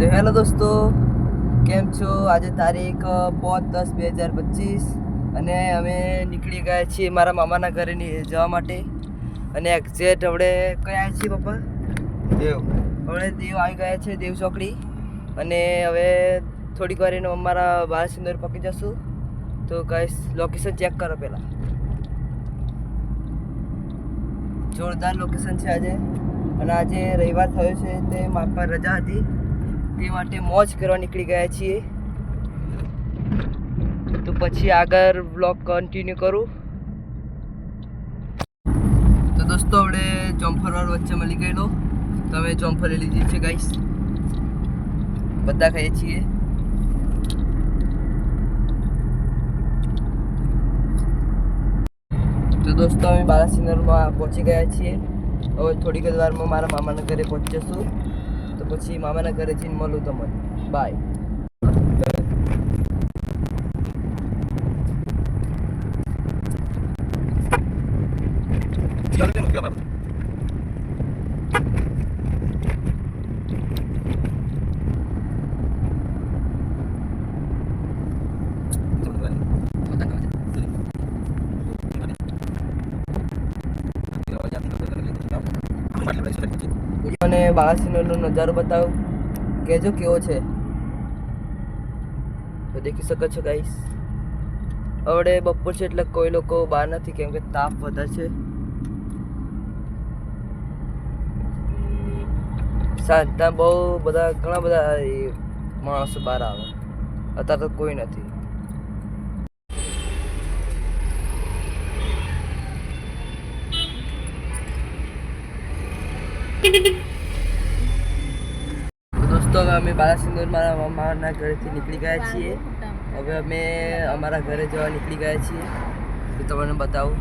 તો હેલો દોસ્તો, કેમ છો? આજે તારીખ 5/10/2025 અને અમે નીકળી ગયા છીએ મારા મામાના ઘરે જવા માટે. અને એક્ઝેક્ટ હવે કયા છીએ પપ્પા? હવે દેવ આવી ગયા છે, દેવ ચોકડી. અને હવે થોડીક વાર એને અમારા બાળસિંદોર પકી જશું. તો ગાઈસ લોકેશન ચેક કરો પહેલાં. જોરદાર લોકેશન છે આજે. અને આજે રવિવાર થયો છે તે મારા પર રજા હતી, તે માટે મોજ કરવા નીકળી ગયા છીએ. તો પછી આગળ વ્લોગ કન્ટિન્યુ કરું. તો દોસ્તો આપણે જોમફળવાળો વચ્ચે મળી ગયેલો, તો અમે જોમફળ લઈ લીધી છે ગાઈસ, બધા ખાઈએ છીએ. તો દોસ્તો અમે બાલાસિનોરમાં પહોંચી ગયા છીએ. હવે થોડીક જ વારમાં મારા મામાના ઘરે પહોંચી જશું. તો પછી મામાના ઘરે જઈને મળું તમને. બાય. મને બાલાસિનોરનો નજારો બતાવો, કહેજો કેવો છે. તો દેખી શકો છો ગાઈસ, હવે બપોર છે એટલે કોઈ લોકો બહાર નથી, કેમ કે તાપ વધારે છે. સાંજના બહુ બધા ઘણા બધા માણસો બહાર આવે, અત્યારે તો કોઈ નથી. દોસ્તો હવે અમે બાલાસિનોર મારા મામાના ઘરેથી નીકળી ગયા છીએ. હવે અમે અમારા ઘરે જવા નીકળી ગયા છીએ, તો તમને બતાવું.